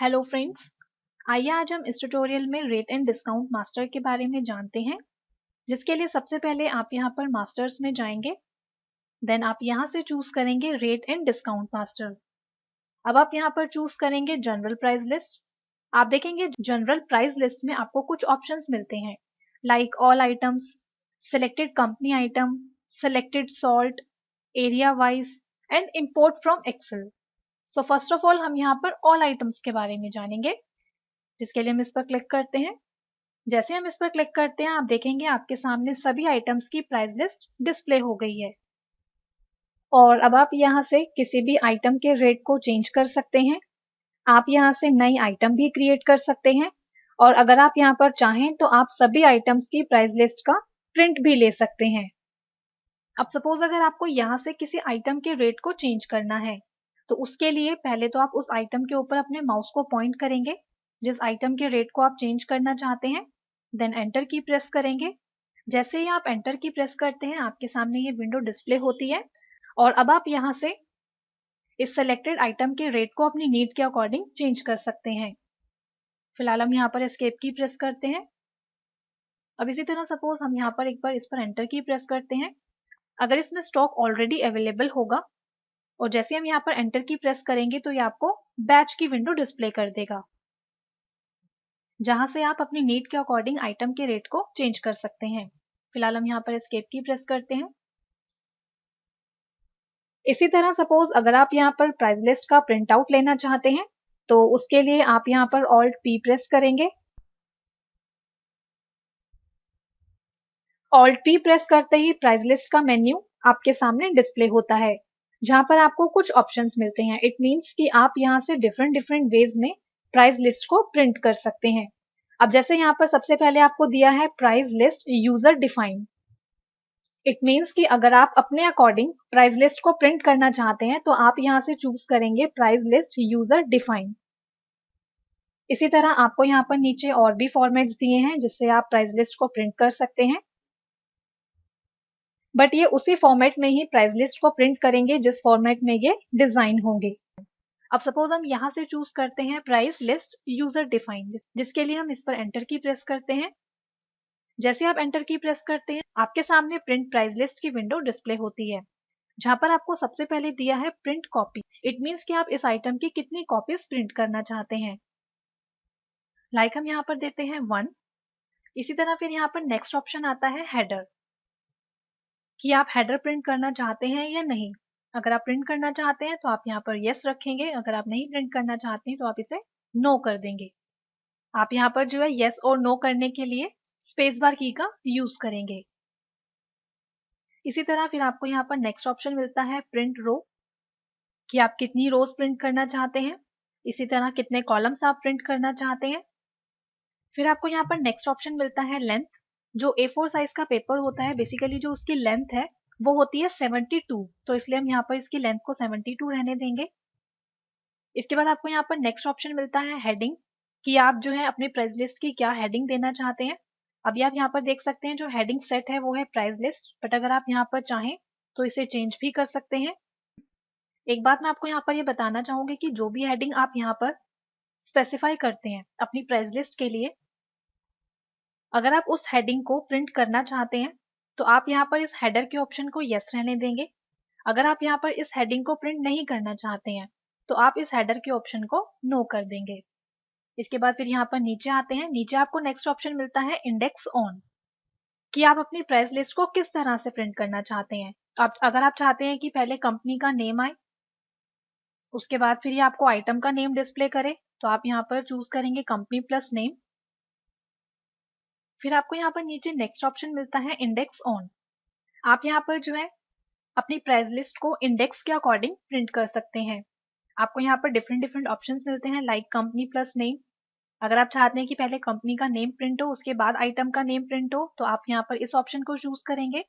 Hello friends, आइए आज हम इस ट्यूटोरियल में रेट एंड डिस्काउंट मास्टर के बारे में जानते हैं। जिसके लिए सबसे पहले आप यहाँ पर मास्टर्स में जाएंगे। देन आप यहाँ से चूज करेंगे रेट एंड डिस्काउंट मास्टर। अब आप यहाँ पर चूज करेंगे जनरल प्राइस लिस्ट। आप देखेंगे जनरल प्राइस लिस्ट में आपको कुछ ऑप्शंस मिलते हैं, like all items, selected company item, selected salt, area wise and import from Excel. So first of all हम यहाँ पर ऑल आइटम्स के बारे में जानेंगे, जिसके लिए हम इस पर क्लिक करते हैं। जैसे हम इस पर क्लिक करते हैं, आप देखेंगे आपके सामने सभी आइटम्स की प्राइस लिस्ट डिस्प्ले हो गई है। और अब आप यहाँ से किसी भी आइटम के रेट को चेंज कर सकते हैं। आप यहाँ से नई आइटम भी क्रिएट कर सकते हैं, और अगर आप यहाँ पर चाहें तो आप सभी आइटम्स की प्राइस लिस्ट का प्रिंट भी ले सकते हैं। अब सपोज अगर आपको यहाँ से किसी आइटम के रेट को चेंज करना है, तो उसके लिए पहले तो आप उस आइटम के ऊपर अपने माउस को पॉइंट करेंगे जिस आइटम के रेट को आप चेंज करना चाहते हैं। देन एंटर की प्रेस करेंगे। जैसे ही आप एंटर की प्रेस करते हैं, आपके सामने ये विंडो डिस्प्ले होती है। और अब आप यहाँ से इस सेलेक्टेड आइटम के रेट को अपनी नीड के अकॉर्डिंग चेंज कर सकते हैं। फिलहाल हम यहाँ पर एस्केप की प्रेस करते हैं। अब इसी तरह सपोज हम यहाँ पर एक बार इस पर एंटर की प्रेस करते हैं। अगर इसमें स्टॉक ऑलरेडी अवेलेबल होगा और जैसे हम यहाँ पर एंटर की प्रेस करेंगे तो ये आपको बैच की विंडो डिस्प्ले कर देगा, जहां से आप अपनी नीड के अकॉर्डिंग आइटम के रेट को चेंज कर सकते हैं। फिलहाल हम यहाँ पर एस्केप की प्रेस करते हैं। इसी तरह सपोज अगर आप यहाँ पर प्राइस लिस्ट का प्रिंट आउट लेना चाहते हैं, तो उसके लिए आप यहाँ पर ऑल्ट पी प्रेस करेंगे। ऑल्ट पी प्रेस करते ही प्राइस लिस्ट का मेन्यू आपके सामने डिस्प्ले होता है, जहां पर आपको कुछ ऑप्शंस मिलते हैं। इट मीन्स कि आप यहाँ से डिफरेंट डिफरेंट वेज में प्राइस लिस्ट को प्रिंट कर सकते हैं। अब जैसे यहाँ पर सबसे पहले आपको दिया है price list user define. It means कि अगर आप अपने अकॉर्डिंग प्राइस लिस्ट को प्रिंट करना चाहते हैं, तो आप यहाँ से चूज करेंगे प्राइस लिस्ट यूजर डिफाइन। इसी तरह आपको यहाँ पर नीचे और भी फॉर्मेट्स दिए हैं जिससे आप प्राइस लिस्ट को प्रिंट कर सकते हैं, बट ये उसी फॉर्मेट में ही प्राइस लिस्ट को प्रिंट करेंगे जिस फॉर्मेट में ये डिजाइन होंगे। अब सपोज हम यहाँ से चूज करते हैं प्राइस लिस्ट यूजर डिफाइन, जिसके लिए हम इस पर एंटर की प्रेस करते हैं। जैसे आप एंटर की प्रेस करते हैं, आपके सामने प्रिंट प्राइस लिस्ट की विंडो डिस्प्ले होती है, जहां पर आपको सबसे पहले दिया है प्रिंट कॉपी। इट मीन्स कि आप इस आइटम की कितनी कॉपीज प्रिंट करना चाहते हैं। लाइक हम यहाँ पर देते हैं 1। इसी तरह फिर यहाँ पर नेक्स्ट ऑप्शन आता है हेडर, कि आप हेडर प्रिंट करना चाहते हैं या नहीं। अगर आप प्रिंट करना चाहते हैं तो आप यहाँ पर यस रखेंगे, अगर आप नहीं प्रिंट करना चाहते हैं तो आप इसे नो कर देंगे। आप यहाँ पर जो है यस और नो करने के लिए स्पेस बार की का यूज करेंगे। इसी तरह फिर आपको यहाँ पर नेक्स्ट ऑप्शन मिलता है प्रिंट रो, कि आप कितनी रोज प्रिंट करना चाहते हैं। इसी तरह कितने कॉलम्स आप प्रिंट करना चाहते हैं। फिर आपको यहाँ पर नेक्स्ट ऑप्शन मिलता है लेंथ। जो A4 साइज का पेपर होता है, बेसिकली जो उसकी लेंथ है वो होती है 72, तो इसलिए हम यहाँ पर इसकी लेंथ को 72 रहने देंगे। इसके बाद आपको यहाँ पर नेक्स्ट ऑप्शन मिलता है हेडिंग, कि आप जो है अपनी प्राइस लिस्ट की क्या हेडिंग देना चाहते हैं। अभी आप यहाँ पर देख सकते हैं जो हेडिंग सेट है वो है प्राइस लिस्ट, बट अगर आप यहाँ पर चाहें तो इसे चेंज भी कर सकते हैं। एक बात मैं आपको यहाँ पर ये बताना चाहूंगी कि जो भी हेडिंग आप यहाँ पर स्पेसिफाई करते हैं अपनी प्राइस लिस्ट के लिए, अगर आप उस हेडिंग को प्रिंट करना चाहते हैं तो आप यहाँ पर इस हेडर के ऑप्शन को यस रहने देंगे। अगर आप यहाँ पर इस हेडिंग को प्रिंट नहीं करना चाहते हैं तो आप इस हेडर के ऑप्शन को नो कर देंगे। इसके बाद फिर यहाँ पर नीचे आते हैं। नीचे आपको नेक्स्ट ऑप्शन मिलता है इंडेक्स ऑन, कि आप अपनी प्राइस लिस्ट को किस तरह से प्रिंट करना चाहते हैं। अगर आप चाहते हैं कि पहले कंपनी का नेम आए, उसके बाद फिर ये आपको आइटम का नेम डिस्प्ले करे, तो आप यहाँ पर चूज करेंगे कंपनी प्लस नेम। फिर आपको यहाँ पर नीचे नेक्स्ट ऑप्शन मिलता है इंडेक्स ऑन। आप यहाँ पर जो है अपनी प्राइस लिस्ट को इंडेक्स के अकॉर्डिंग प्रिंट कर सकते हैं। आपको यहाँ पर डिफरेंट डिफरेंट ऑप्शंस मिलते हैं, लाइक कंपनी प्लस नेम। अगर आप चाहते हैं कि पहले कंपनी का नेम प्रिंट हो उसके बाद आइटम का नेम प्रिंट हो, तो आप यहाँ पर इस ऑप्शन को चूज करेंगे।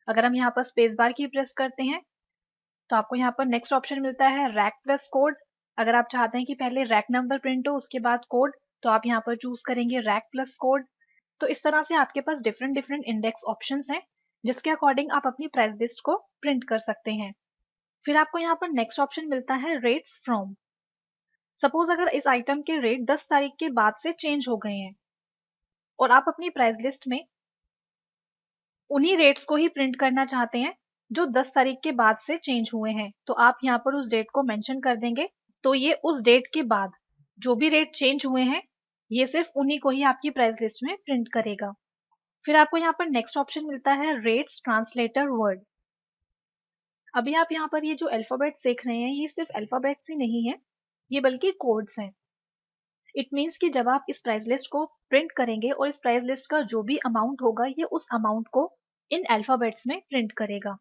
अगर हम यहाँ पर स्पेस बार की प्रेस करते हैं तो आपको यहाँ पर नेक्स्ट ऑप्शन मिलता है रैक प्लस कोड। अगर आप चाहते हैं कि पहले रैक नंबर प्रिंट हो उसके बाद कोड, तो आप यहाँ पर चूज करेंगे रैक प्लस कोड। तो इस तरह से आपके पास डिफरेंट डिफरेंट इंडेक्स ऑप्शंस हैं, जिसके अकॉर्डिंग आप अपनी प्राइस लिस्ट को प्रिंट कर सकते हैं। फिर आपको यहाँ पर नेक्स्ट ऑप्शन मिलता है रेट्स फ्रॉम। सपोज अगर इस आइटम के रेट 10 तारीख के बाद से चेंज हो गए हैं और आप अपनी प्राइस लिस्ट में उन्हीं रेट्स को ही प्रिंट करना चाहते हैं जो 10 तारीख के बाद से चेंज हुए हैं, तो आप यहाँ पर उस डेट को मेंशन कर देंगे। तो ये उस डेट के बाद जो भी रेट चेंज हुए हैं ये सिर्फ उन्हीं को ही आपकी प्राइस लिस्ट में प्रिंट करेगा। फिर आपको यहाँ पर नेक्स्ट ऑप्शन मिलता है रेट्स ट्रांसलेटर वर्ड। अभी आप यहाँ पर ये जो अल्फाबेट्स देख रहे हैं ये सिर्फ अल्फाबेट्स ही नहीं है, ये बल्कि कोड्स हैं। इट मीन्स कि जब आप इस प्राइस लिस्ट को प्रिंट करेंगे और इस प्राइस लिस्ट का जो भी अमाउंट होगा ये उस अमाउंट को इन अल्फाबेट्स में प्रिंट करेगा।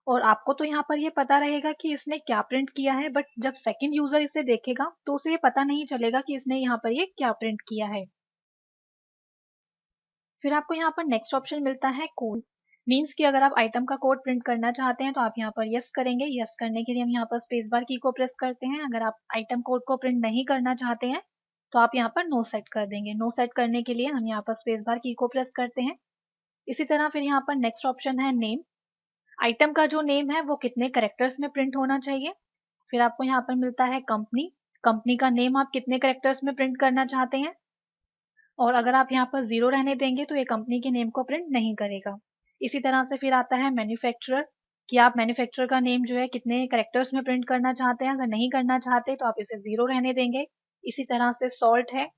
और आपको तो यहाँ पर ये पता रहेगा कि इसने क्या प्रिंट किया है, बट जब सेकंड यूजर इसे देखेगा तो उसे ये पता नहीं चलेगा कि इसने यहाँ पर ये क्या प्रिंट किया है। फिर आपको यहाँ पर नेक्स्ट ऑप्शन मिलता है कोड। मीन्स कि अगर आप आइटम का कोड प्रिंट करना चाहते हैं तो आप यहाँ पर यस करेंगे। यस करने के लिए हम यहाँ पर स्पेस बार की को प्रेस करते हैं। अगर आप आइटम कोड को प्रिंट नहीं करना चाहते हैं तो आप यहाँ पर नो सेट कर देंगे। नो सेट करने के लिए हम यहाँ पर स्पेस बार की को प्रेस करते हैं। इसी तरह फिर यहाँ पर नेक्स्ट ऑप्शन है नेम। आइटम का जो नेम है वो कितने कैरेक्टर्स में प्रिंट होना चाहिए। फिर आपको यहाँ पर मिलता है कंपनी। कंपनी का नेम आप कितने कैरेक्टर्स में प्रिंट करना चाहते हैं, और अगर आप यहाँ पर 0 रहने देंगे तो ये कंपनी के नेम को प्रिंट नहीं करेगा। इसी तरह से फिर आता है मैन्युफैक्चरर कि आप मैन्युफैक्चरर का नेम जो है कितने कैरेक्टर्स में प्रिंट करना चाहते हैं। अगर नहीं करना चाहते तो आप इसे 0 रहने देंगे। इसी तरह से सॉल्ट है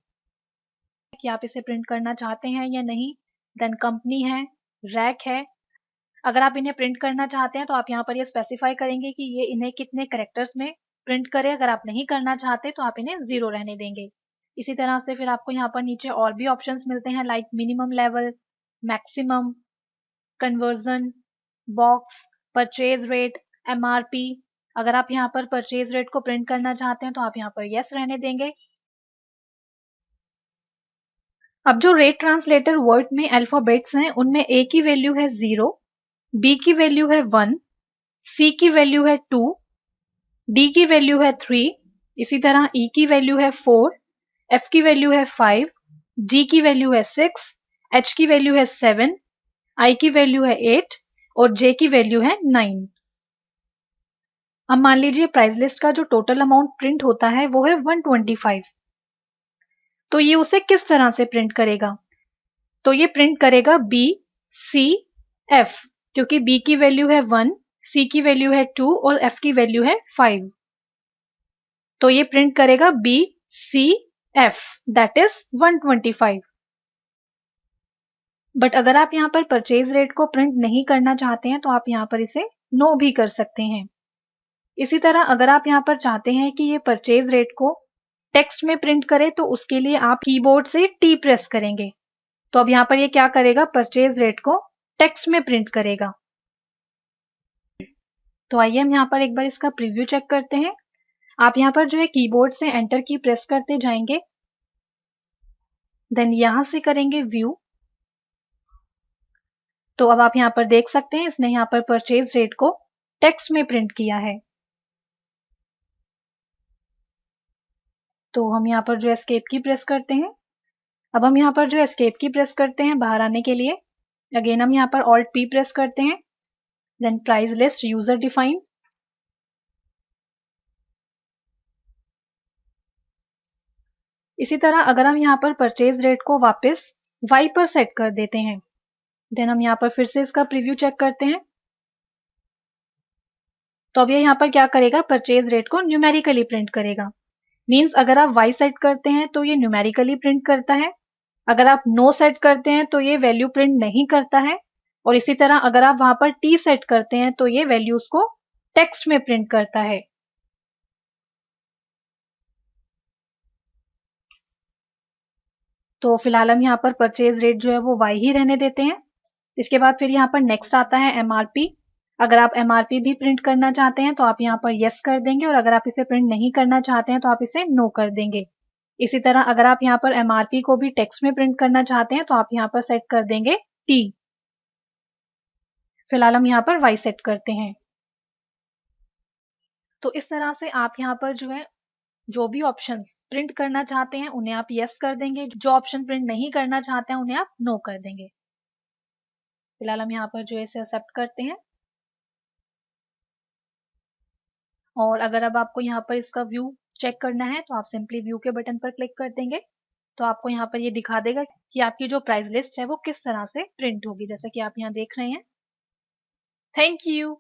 कि आप इसे प्रिंट करना चाहते हैं या नहीं। देन कंपनी है, रैक है। अगर आप इन्हें प्रिंट करना चाहते हैं तो आप यहाँ पर ये स्पेसिफाई करेंगे कि ये इन्हें कितने कैरेक्टर्स में प्रिंट करे। अगर आप नहीं करना चाहते तो आप इन्हें 0 रहने देंगे। इसी तरह से फिर आपको यहाँ पर नीचे और भी ऑप्शंस मिलते हैं like minimum level, maximum, conversion, box, purchase rate, MRP. अगर आप यहाँ पर परचेज रेट को प्रिंट करना चाहते हैं तो आप यहाँ पर यस रहने देंगे। अब जो रेट ट्रांसलेटर वर्ड में अल्फाबेट्स हैं उनमें ए की वैल्यू है 0, बी की वैल्यू है 1, सी की वैल्यू है 2, डी की वैल्यू है 3, इसी तरह ई की वैल्यू है 4, एफ की वैल्यू है 5, जी की वैल्यू है 6, एच की वैल्यू है 7, आई की वैल्यू है 8 और जे की वैल्यू है 9। अब मान लीजिए प्राइस लिस्ट का जो टोटल अमाउंट प्रिंट होता है वो है 125। तो ये उसे किस तरह से प्रिंट करेगा? तो ये प्रिंट करेगा बी सी एफ, क्योंकि बी की वैल्यू है 1, सी की वैल्यू है 2 और एफ की वैल्यू है 5। तो ये प्रिंट करेगा B C F, that is 125। But अगर आप यहाँ पर परचेज रेट को प्रिंट नहीं करना चाहते हैं तो आप यहाँ पर इसे नो भी कर सकते हैं। इसी तरह अगर आप यहाँ पर चाहते हैं कि ये परचेज रेट को टेक्स्ट में प्रिंट करे तो उसके लिए आप कीबोर्ड से टी प्रेस करेंगे। तो अब यहाँ पर ये क्या करेगा, परचेज रेट को टेक्स्ट में प्रिंट करेगा। तो आइए हम यहाँ पर एक बार इसका प्रीव्यू चेक करते हैं। आप यहाँ पर जो है कीबोर्ड से एंटर की प्रेस करते जाएंगे, देन यहाँ से करेंगे व्यू। तो अब आप यहाँ पर देख सकते हैं इसने यहाँ पर परचेज रेट को टेक्स्ट में प्रिंट किया है। तो हम यहाँ पर जो एस्केप की प्रेस करते हैं। अब हम यहाँ पर जो एस्केप की प्रेस करते हैं बाहर आने के लिए। अगेन हम यहाँ पर ऑल्ट पी प्रेस करते हैं, then price list user define. इसी तरह अगर हम यहाँ पर परचेज रेट को वापस वाई पर सेट कर देते हैं, देन हम यहाँ पर फिर से इसका प्रीव्यू चेक करते हैं। तो अब ये यहाँ पर क्या करेगा, परचेज रेट को न्यूमेरिकली प्रिंट करेगा। मीन्स अगर आप वाई सेट करते हैं तो ये न्यूमेरिकली प्रिंट करता है, अगर आप नो सेट करते हैं तो ये वैल्यू प्रिंट नहीं करता है, और इसी तरह अगर आप वहां पर टी सेट करते हैं तो ये वैल्यूज को टेक्स्ट में प्रिंट करता है। तो फिलहाल हम यहाँ पर परचेज रेट जो है वो वाई ही रहने देते हैं। इसके बाद फिर यहाँ पर नेक्स्ट आता है एमआरपी। अगर आप एमआरपी भी प्रिंट करना चाहते हैं तो आप यहाँ पर यस कर देंगे, और अगर आप इसे प्रिंट नहीं करना चाहते हैं तो आप इसे नो कर देंगे। इसी तरह अगर आप यहाँ पर एमआरपी को भी टेक्स्ट में प्रिंट करना चाहते हैं तो आप यहाँ पर सेट कर देंगे टी। फिलहाल हम यहाँ पर वाई सेट करते हैं। तो इस तरह से आप यहाँ पर जो है जो भी ऑप्शंस प्रिंट करना चाहते हैं उन्हें आप यस कर देंगे, जो ऑप्शन प्रिंट नहीं करना चाहते हैं उन्हें आप नो कर देंगे। फिलहाल हम यहाँ पर जो है इसे एक्सेप्ट करते हैं। और अगर अब आपको यहाँ पर इसका व्यू चेक करना है तो आप सिंपली व्यू के बटन पर क्लिक कर देंगे, तो आपको यहाँ पर ये दिखा देगा कि आपकी जो प्राइस लिस्ट है वो किस तरह से प्रिंट होगी, जैसा कि आप यहाँ देख रहे हैं। Thank you.